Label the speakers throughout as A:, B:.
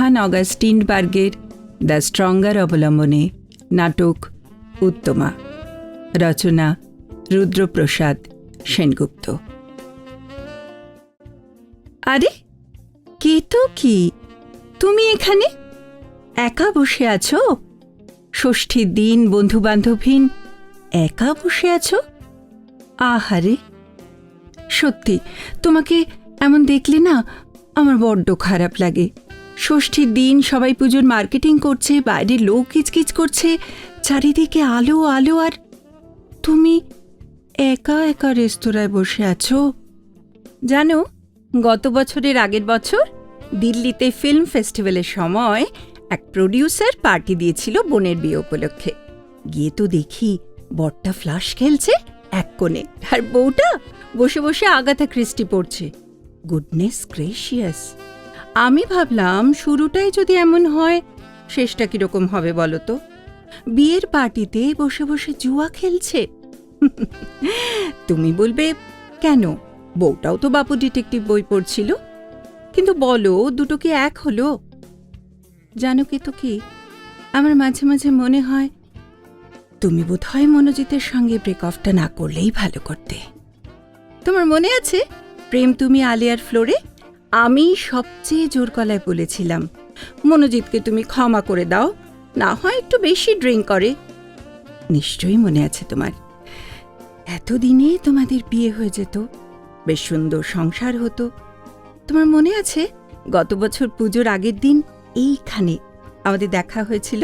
A: Johan অগাস্টিনবার্গের the stronger অবলম্বনে নাটক উত্তমা, রচনা রুদ্রপ্রসাদ সেনগুপ্ত। আরে কে তো কি, তুমি এখানে একা বসে আছো? ষষ্ঠীর দিন বন্ধুবান্ধবহীন একা বসে আছো? আহারে, সত্যি তোমাকে এমন দেখলে না আমার বড্ড খারাপ লাগে। ষষ্ঠীর দিন সবাই পুজোর মার্কেটিং করছে, বাইরে লোক কিচকিচ করছে, চারিদিকে আলো আলো, আর তুমি একা একা রেস্তোরাঁয় বসে আছো। জানো, গত বছরের আগের বছর দিল্লিতে ফিল্ম ফেস্টিভ্যালের সময় এক প্রডিউসার পার্টি দিয়েছিল বোনের বিয়ে উপলক্ষে। গিয়ে তো দেখি বরটা ফ্লাশ খেলছে এক কোণে, আর বউটা বসে বসে আগাথা ক্রিস্টি পড়ছে। Goodness gracious! আমি ভাবলাম শুরুটাই যদি এমন হয়, শেষটা কিরকম হবে বলো তো? বিয়ের পার্টিতে বসে বসে জুয়া খেলছে। তুমি বলবে কেন, বউটাও তো বাপু ডিটেকটিভ বই পড়ছিল। কিন্তু বলো, দুটো কি এক হলো? জানো কি তো কি, আমার মাঝে মাঝে মনে হয় তুমি বোধহয় মনোজিতের সঙ্গে ব্রেক অফটা না করলেই ভালো করতে। তোমার মনে আছে প্রেম তুমি আলিয়ার ফ্লোরে আমি সবচেয়ে জোর গলায় বলেছিলাম মনোজিৎকে তুমি ক্ষমা করে দাও, না হয় একটু বেশি ড্রিঙ্ক করে। নিশ্চয়ই মনে আছে তোমার। এতদিনে তোমাদের বিয়ে হয়ে যেত, বেশ সুন্দর সংসার হতো। তোমার মনে আছে গত বছর পুজোর আগের দিন এইখানে আমাদের দেখা হয়েছিল?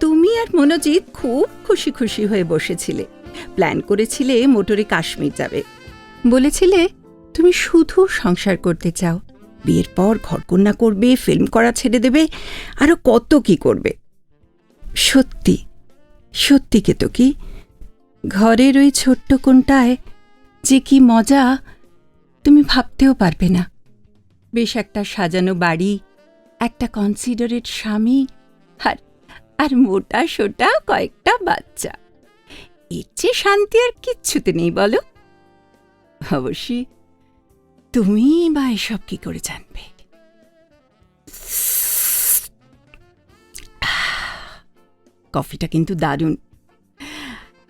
A: তুমি আর মনোজিৎ খুব খুশি খুশি হয়ে বসেছিলে, প্ল্যান করেছিলে মোটরে কাশ্মীর যাবে। বলেছিলে তুমি শুধু সংসার করতে চাও, বিয়ের পর ঘরকন্যা করবে, ফিল্ম করা ছেড়ে দেবে, আরো কত কি করবে। সত্যি সত্যি কে তো কি, ঘরের ওই ছোট্ট কোণটায় যে কি মজা তুমি ভাবতেও পারবে না। বেশ একটা সাজানো বাড়ি, একটা কনসিডারেট স্বামী, আর আর মোটা সোটা কয়েকটা বাচ্চা। এর চেয়ে শান্তি আর কিচ্ছুতে নেই বলো। অবশ্যই তুমি বা এসব কি করে জানবে? কফিটা কিন্তু দারুণ।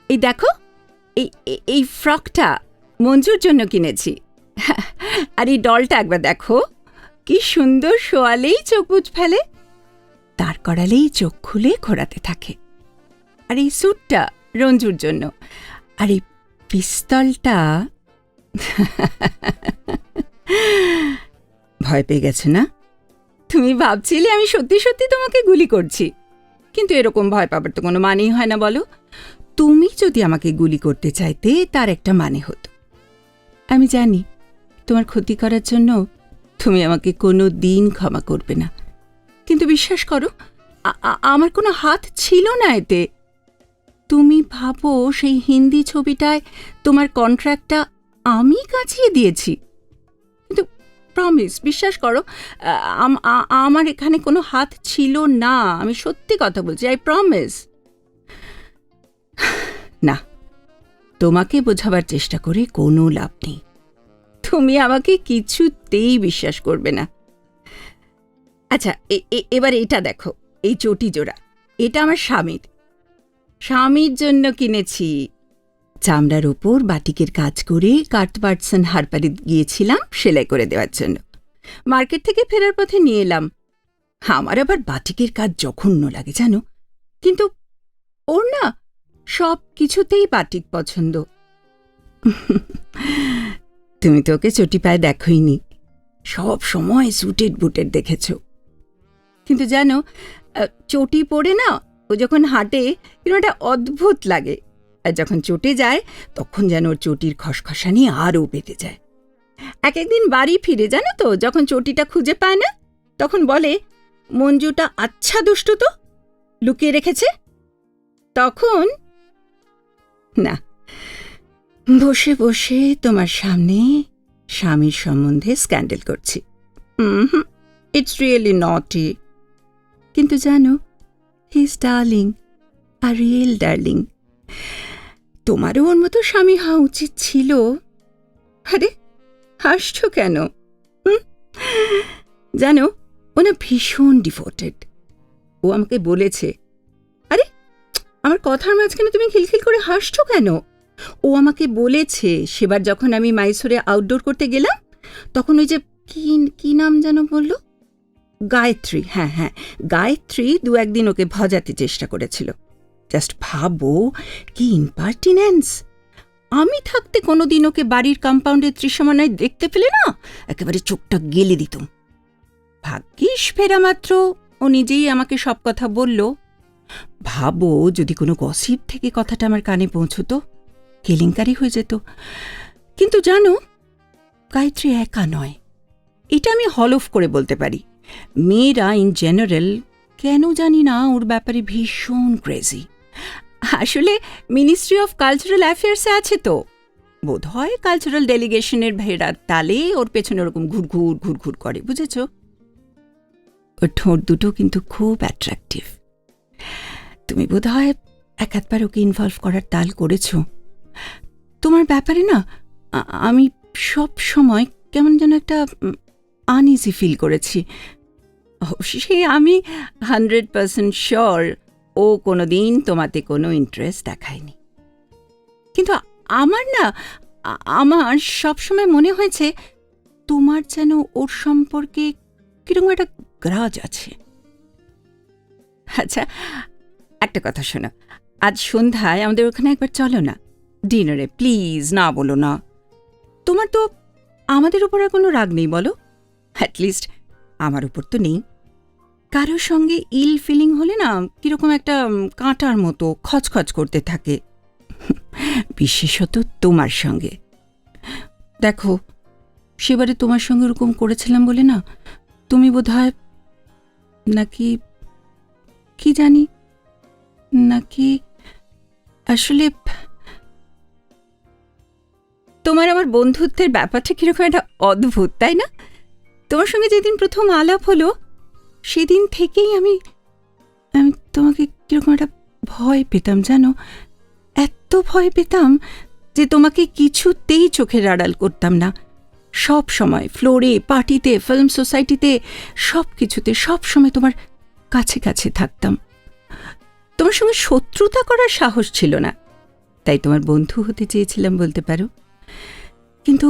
A: এই দেখো, এই ফ্রকটা মঞ্জুর জন্য কিনেছি। আর এই ডলটা একবার দেখো, কি সুন্দর, শোয়ালেই চোখ বুজ ফেলে, তার করালেই চোখ খুলে ঘোরাতে থাকে। আর এই স্যুটটা রঞ্জুর জন্য। আর এই পিস্তলটা ভয় পেয়ে গেছে না? তুমি ভাবছিলে আমি সত্যি সত্যি তোমাকে গুলি করছি, কিন্তু এরকম ভয় পাবার তো কোনো মানেই হয় না বলো। তুমি যদি আমাকে গুলি করতে চাইতে তার একটা মানে হতো। আমি জানি তোমার ক্ষতি করার জন্য তুমি আমাকে কোনো দিন ক্ষমা করবে না, কিন্তু বিশ্বাস করো আমার কোনো হাত ছিল না এতে। তুমি ভাবো সেই হিন্দি ছবিটায় তোমার কন্ট্রাক্টটা আমি কাছিয়ে দিয়েছি, কিন্তু প্রমিস, বিশ্বাস করো আমার এখানে কোনো হাত ছিল না। আমি সত্যি কথা বলছি, আই প্রমিস। না, তোমাকে বোঝাবার চেষ্টা করে কোনো লাভ নেই। তুমি আমাকে কিছুতেই বিশ্বাস করবে না। আচ্ছা, এবার এটা দেখো, এই চটি জোড়া, এটা আমার স্বামীর জন্য কিনেছি। চামড়ার ওপর বাটিকের কাজ করে কার্টবার্টসন হারপারে গিয়েছিলাম সেলাই করে দেওয়ার জন্য। মার্কেট থেকে ফেরার পথে নিয়ে এলাম। আমার আবার বাটিকের কাজ জঘন্য লাগে জানো, কিন্তু ওর না সব কিছুতেই বাটিক পছন্দ। তুমি তো ওকে চটি পায়ে দেখোইনি, সব সময় সুটেড বুটেড দেখেছ। কিন্তু জানো, চটি পরে না ও যখন হাঁটে কিরকম একটা অদ্ভুত লাগে, আর যখন চটে যায় তখন যেন ওর চটির খসখসানি আরও বেড়ে যায়। একদিন বাড়ি ফিরে, জানো তো, যখন চটিটা খুঁজে পায় না, তখন বলে মঞ্জুটা আচ্ছা দুষ্টু তো, লুকিয়ে রেখেছে। তখন না, বসে বসে তোমার সামনে স্বামীর সম্বন্ধে স্ক্যান্ডেল করছি। ইটস রিয়েলি নটি। কিন্তু জানো, he is darling, a real darling. তোমারও ওর মতো স্বামী হওয়া উচিত ছিল। আরে হাসছো কেন? জানো, ও না ভীষণ ডিভোটেড। ও আমাকে বলেছে, আরে আমার কথার মাঝখানে তুমি খিলখিল করে হাসছো কেন? ও আমাকে বলেছে সেবার যখন আমি মাইসোরে আউটডোর করতে গেলাম, তখন ওই যে কি নাম যেন বলল, গায়ত্রী, হ্যাঁ হ্যাঁ গায়ত্রী 2-1 দিন ওকে ভজাতে চেষ্টা করেছিল। জাস্ট ভাবো কি ইম্পার্টিনেন্স! আমি থাকতে কোনোদিন ওকে বাড়ির কম্পাউন্ডের দৃশ্যমানায় দেখতে পেলে না একেবারে চোখটা গেলে দিতুম। ভাগ্যিস ফেরা মাত্র ও নিজেই আমাকে সব কথা বলল। ভাবো যদি কোনো গসিপ থেকে কথাটা আমার কানে পৌঁছত, কেলেঙ্কারি হয়ে যেত। কিন্তু জানো, গায়ত্রী একা নয়, এটা আমি হলফ করে বলতে পারি। মেয়েরা ইন জেনারেল কেন জানি না ওর ব্যাপারে ভীষণ ক্রেজি। আসলে মিনিস্ট্রি অফ কালচারাল অ্যাফেয়ার্সে আছে তো, বোধহয় কালচারাল ডেলিগেশনের ভেড়ার তালে ওর পেছনে ওরকম ঘুরঘুর ঘুরঘুর করে, বুঝেছ? ওর ঠোঁট দুটো কিন্তু খুব অ্যাট্রাকটিভ। তুমি বোধহয় এক আধবার ওকে ইনভলভ করার তাল করেছ। তোমার ব্যাপারে না আমি সব সময় কেমন যেন একটা আনইজি ফিল করেছি। সে আমি 100% শিওর ও কোনোদিন তোমাতে কোনো ইন্টারেস্ট দেখায়নি। কিন্তু আমার সবসময় মনে হয়েছে তোমার যেন ওর সম্পর্কে কিরকম একটা গ্রাজ আছে। আচ্ছা, একটা কথা শোনো, আজ সন্ধ্যায় আমাদের ওখানে একবার চলো না, ডিনারে, প্লিজ। না বলো না। তোমার তো আমাদের উপর আর কোনো রাগ নেই বলো? অ্যাটলিস্ট আমার উপর তো নেই। কারোর সঙ্গে ইল ফিলিং হলে না কিরকম একটা কাঁটার মতো খচখচ করতে থাকে, বিশেষত তোমার সঙ্গে। দেখো, সেবারে তোমার সঙ্গে ওরকম করেছিলাম বলে না তুমি বোধহয় নাকি কি জানি, নাকি আসলে তোমার আমার বন্ধুত্বের ব্যাপারটা কিরকম একটা অদ্ভুত, তাই না? তোমার সঙ্গে যেদিন প্রথম আলাপ হলো সেদিন থেকেই আমি তোমাকে কিরকম একটা ভয় পেতাম, জানো? এত ভয় পেতাম যে তোমাকে কিছুতেই চোখের আড়াল করতাম না। সব সময় ফ্লোরে, পার্টিতে, ফিল্ম সোসাইটিতে, সব কিছুতে সব সময় তোমার কাছে কাছে থাকতাম। তোমার সঙ্গে শত্রুতা করার সাহস ছিল না, তাই তোমার বন্ধু হতে চেয়েছিলাম বলতে পারো। কিন্তু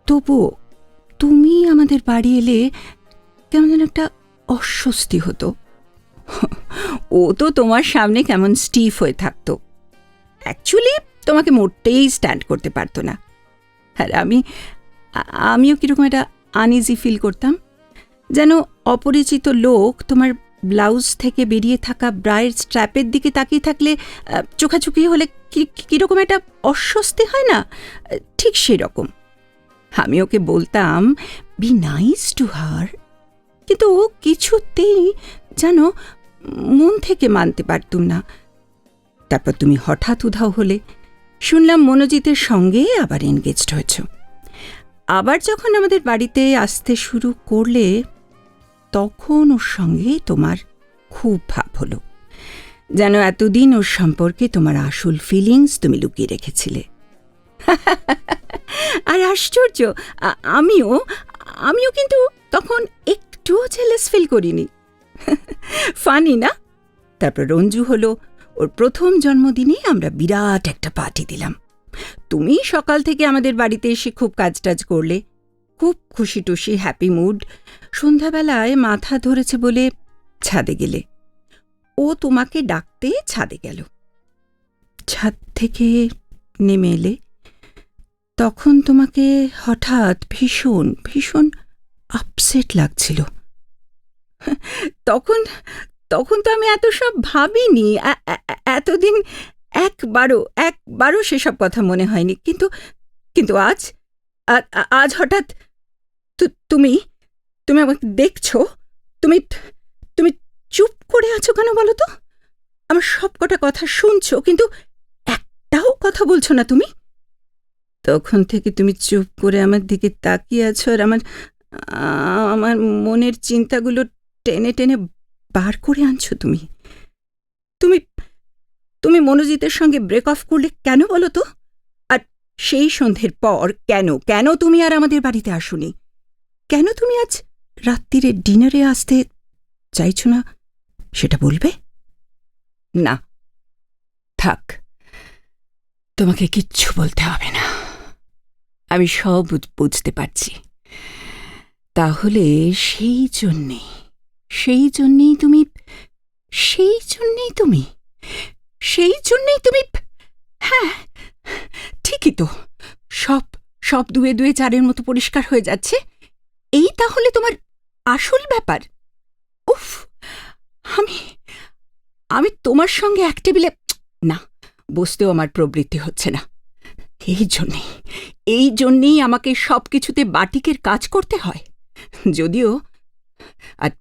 A: তবুও তুমি আমাদের বাড়ি এলে কেমন যেন একটা অস্বস্তি হতো। ও তো তোমার সামনে কেমন স্টিফ হয়ে থাকতো, অ্যাকচুয়ালি তোমাকে মোটেই স্ট্যান্ড করতে পারতো না। আর আমিও কিরকম একটা আনইজি ফিল করতাম, যেন অপরিচিত লোক তোমার ব্লাউজ থেকে বেরিয়ে থাকা ব্রায়ের স্ট্র্যাপের দিকে তাকিয়ে থাকলে চোখাচুকি হলে কীরকম একটা অস্বস্তি হয় না, ঠিক সেরকম। আমি ওকে বলতাম বি নাইস টু হার, কিন্তু ও কিছুতেই যেন মন থেকে মানতে পারতুম না। তারপর তুমি হঠাৎ উধাও হলে, শুনলাম মনোজিতের সঙ্গে আবার এনগেজড হয়েছ। আবার যখন আমাদের বাড়িতে আসতে শুরু করলে তখন ওর সঙ্গে তোমার খুব ভাব হলো, যেন এতদিন ওর সম্পর্কে তোমার আসল ফিলিংস তুমি লুকিয়ে রেখেছিলে। আর আশ্চর্য, আমিও কিন্তু তখন একটুও জেলাস ফিল করিনি। ফানি না? তারপর রঞ্জু হলো, ওর প্রথম জন্মদিনে আমরা বিরাট একটা পার্টি দিলাম। তুমি সকাল থেকে আমাদের বাড়িতে এসে খুব কাজ টাজ করলে, খুব খুশি টুশি, হ্যাপি মুড। সন্ধ্যাবেলায় মাথা ধরেছে বলে ছাদে গেলে, ও তোমাকে ডাকতে ছাদে গেল। ছাদ থেকে নেমে এলে তখন তোমাকে হঠাৎ ভীষণ ভীষণ আপসেট লাগছিল। তখন তো আমি এত সব ভাবিনি, এতদিন একবারও সেসব কথা মনে হয়নি। কিন্তু আজ হঠাৎ তুমি আমাকে দেখছো, তুমি চুপ করে আছো কেন বলো তো? আমার সব কটা কথা শুনছো, কিন্তু একটাও কথা বলছো না তুমি। তখন থেকে তুমি চুপ করে আমার দিকে তাকিয়ে আছো, আর আমার মনের চিন্তাগুলো টেনে টেনে বার করে আনছো তুমি। তুমি মনোজিতের সঙ্গে ব্রেক অফ করলে কেন বলো তো? আর সেই সন্ধ্যের পর কেন তুমি আর আমাদের বাড়িতে আসোনি? কেন তুমি আজ রাত্রিরে ডিনারে আসতে চাইছো না সেটা বলবে? না, থাক, তোমাকে কিচ্ছু বলতে হবে না, আমি সব বুঝতে পারছি। তাহলে সেই জন্যেই তুমি হ্যাঁ, ঠিকই তো, সব সব দুয়ে দুয়ে চারের মতো পরিষ্কার হয়ে যাচ্ছে। এই তাহলে তোমার আসল ব্যাপার। উফ, আমি আমি তোমার সঙ্গে এক টেবিলে না বসতেও আমার প্রবৃত্তি হচ্ছে না। এই জন্যেই আমাকে সব কিছুতে বাটিকের কাজ করতে হয়। যদিও আর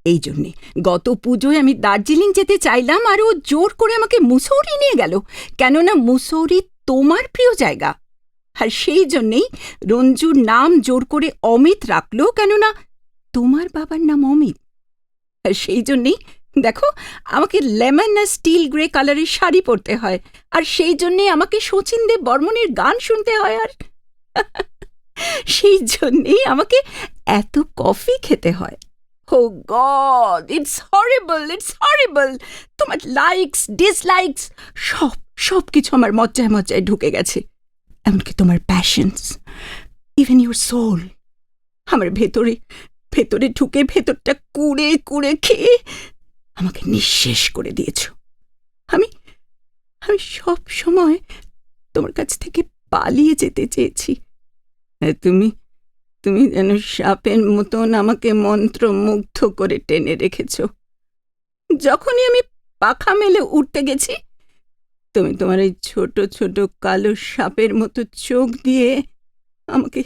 A: এই জন্যে গত পুজোয় আমি দার্জিলিং যেতে চাইলাম, আর ও জোর করে আমাকে মুসৌরি নিয়ে গেল, কেননা মুসৌরি তোমার প্রিয় জায়গা। আর সেই জন্যেই রঞ্জুর নাম জোর করে অমিত রাখল, কেননা তোমার বাবার নাম অমিত। আর সেই জন্যেই দেখো আমাকে লেমন আর স্টিল গ্রে কালারের শাড়ি পরতে হয়, আর সেই জন্যেই আমাকে শচীন দেব বর্মনের গান শুনতে হয়, আর সেই জন্যেই আমাকে এত কফি খেতে হয়। ও গড, ইটস হরিবল। তোমার লাইকস ডিসলাইকস সব কিছু আমার মজ্জায় মজ্জায় ঢুকে গেছে, এমনকি তোমার প্যাশনস, ইভেন ইউর সোল। আমার ভেতরে ঢুকে ভেতরটা কুড়ে কুড়ে খেয়ে আমাকে নিঃশেষ করে দিয়েছ। আমি সব সময় তোমার কাছ থেকে পালিয়ে যেতে চেয়েছি। তুমি যেন সাপের মতন আমাকে মন্ত্রমুগ্ধ করে টেনে রেখেছ। যখনই আমি পাখা মেলে উঠতে গেছি, তুমি তোমার এই ছোট ছোট কালো সাপের মতো চোখ দিয়ে আমাকে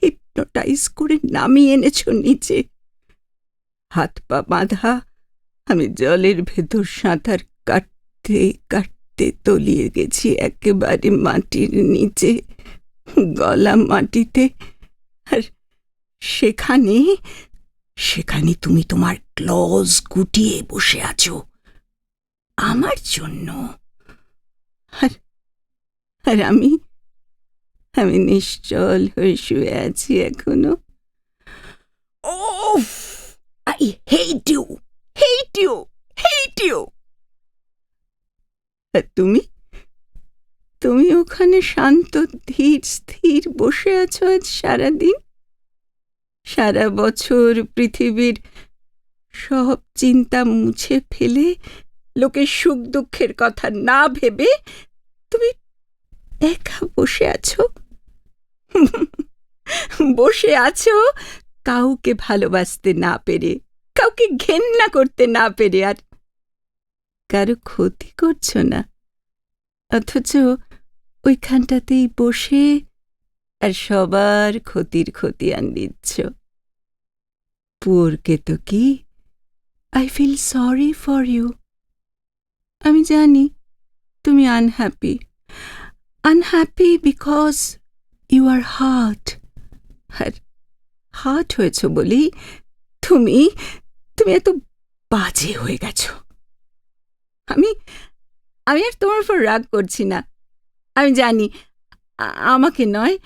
A: হিপনোটাইজ করে নামিয়ে এনেছ নিচে। হাত পা বাঁধা, আমি জলের ভেতর সাঁতার কাটতে কাটতে তলিয়ে গেছি একেবারে মাটির নিচে, গলা মাটিতে। আর সেখানে তুমি তোমার ক্লজ গুটিয়ে বসে আছো আমার জন্য। আর আমি নিশ্চল হয়ে শুয়ে আছি এখনো। ওফ, আই হেট ইউ। আর তুমি ওখানে শান্ত ধীর স্থির বসে আছো আজ সারাদিন, সারা বছর পৃথিবীর সব চিন্তা মুছে ফেলে, লোকের সুখ দুঃখের কথা না ভেবে তুমি একা বসে আছো কাউকে ভালোবাসতে না পেরে, কাউকে ঘেন্না করতে না পেরে, আর কারো ক্ষতি করছো না, অথচ ওইখানটাতেই বসে আর সবার ক্ষতির খতিয়ান দিচ্ছ। পুরকে তো কি, I feel sorry for you. আমি জানি তুমি unhappy because you are hurt. আর হার্ট হয়েছ বলেই তুমি এত বাজে হয়ে গেছো। আমি আর তোমার উপর রাগ করছি না। আমি জানি আমাকে নয়,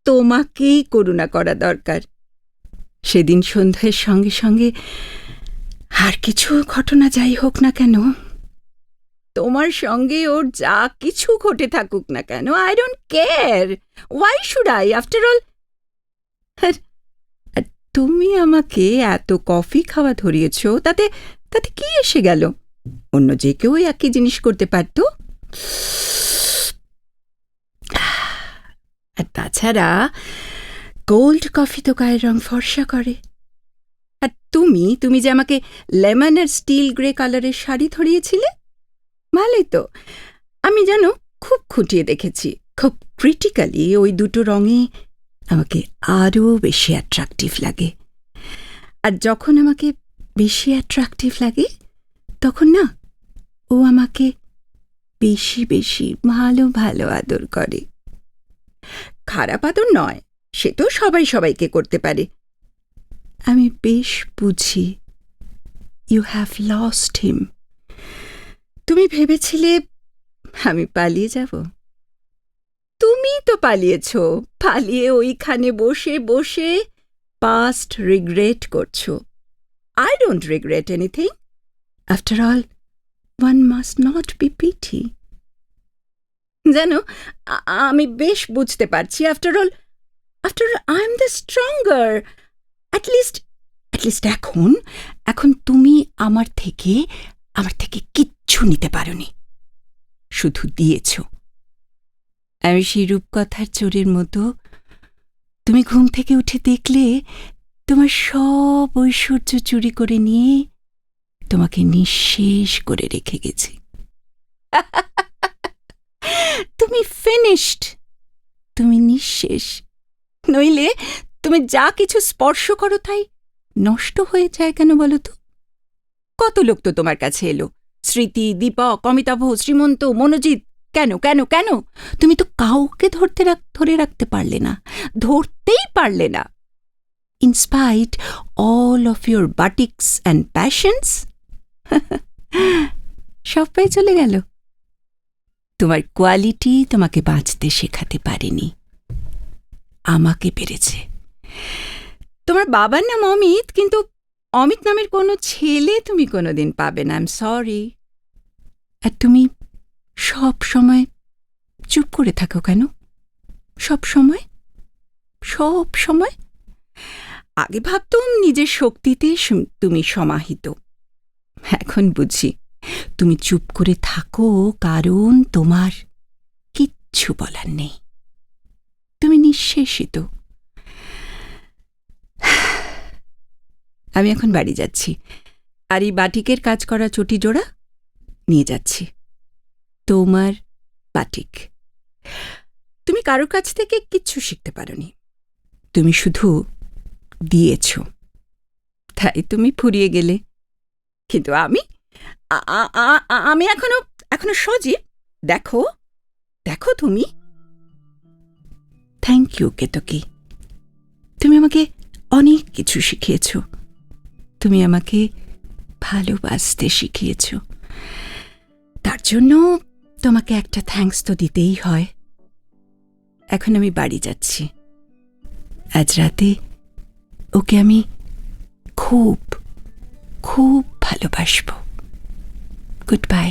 A: তোমাকেই করুণা করা দরকার। সেদিন সন্ধ্যার সঙ্গে সঙ্গে আর কিছু ঘটনা যাই হোক না কেন, তোমার সঙ্গে ওর যা কিছু ঘটে থাকুক না কেন, I don't care. Why should I, after all? তুমি আমাকে এত কফি খাওয়া ধরিয়েছ, তাতে কি এসে গেল? অন্য যে কেউ একই জিনিস করতে পারত। আর তাছাড়া কোল্ড কফি তো গায়ের রং ফর্সা করে। আর তুমি যে আমাকে লেমন আর স্টিল গ্রে কালারের শাড়ি ধরিয়েছিলে, ভালোই তো। আমি জানো খুব খুঁটিয়ে দেখেছি, খুব ক্রিটিক্যালি ওই দুটো রঙে আমাকে আরও বেশি অ্যাট্রাকটিভ লাগে। আর যখন আমাকে বেশি অ্যাট্রাকটিভ লাগে, তখন না ও আমাকে বেশি বেশি ভালো ভালো আদর করে। খারাপ আদর নয়, সে তো সবাইকে করতে পারে। আমি বেশ বুঝি ইউ হ্যাভ লস্ট হিম। তুমি ভেবেছিলে আমি পালিয়ে যাব। তুমি তো পালিয়েছ, পালিয়ে ওইখানে বসে বসে পাস্ট রিগ্রেট করছো। I don't regret anything. After all, one must not be pity. জানো, আমি বেশ বুঝতে পারছি। After all I am the stronger. At least এখন তুমি আমার থেকে কিচ্ছু নিতে পারোনি, শুধু দিয়েছ। আমি সেই রূপকথার চোরের মতো তুমি ঘুম থেকে উঠে দেখলে তোমার সব ঐশ্বর্য চুরি করে নিয়ে তোমাকে নিঃশেষ করে রেখে গেছি। তুমি ফিনিশড, তুমি নিঃশেষ। নইলে তুমি যা কিছু স্পর্শ করো তাই নষ্ট হয়ে যায় কেন বলো তো? কত লোক তো তোমার কাছে এলো, স্মৃতি, দীপক, অমিতাভ, শ্রীমন্ত, মনোজিৎ। কেন কেন কেন? তুমি তো কাউকে ধরে রাখতে পারলে না, ধরতেই পারলে না। ইনস্পাইট অল অফ ইউর বাটিক্স অ্যান্ড প্যাশনস, সব পেয়ে চলে গেল। তোমার কোয়ালিটি তোমাকে বাঁচতে শেখাতে পারেনি, আমাকে পেরেছে। তোমার বাবার নাম অমিত, কিন্তু অমিত নামের কোনো ছেলে তুমি কোনোদিন পাবে না। I am sorry. আর তুমি সব সময় চুপ করে থাকো কেন? সব সময় আগে ভাবতাম নিজের শক্তিতে তুমি সমাহিত। এখন বুঝি তুমি চুপ করে থাকো কারণ তোমার কিচ্ছু বলার নেই, তুমি নিঃশেষিত। আমি এখন বাড়ি যাচ্ছি, আর এই বাটিকের কাজ করা চটি জোড়া নিয়ে যাচ্ছি। তোমার বাটিক। তুমি কারো কাছ থেকে কিচ্ছু শিখতে পারোনি, তুমি শুধু দিয়েছ, তাই তুমি ফুরিয়ে গেলে। কিন্তু আমি এখনো সজীব। দেখো তুমি। থ্যাংক ইউ কেতকী, তুমি আমাকে অনেক কিছু শিখিয়েছ। তুমি আমাকে ভালোবাসতে শিখিয়েছ, তার জন্য তোমাকে একটা থ্যাঙ্কস তো দিতেই হয়। এখন আমি বাড়ি যাচ্ছি। আজ রাতে ওকে আমি খুব খুব ভালোবাসব। Good bye.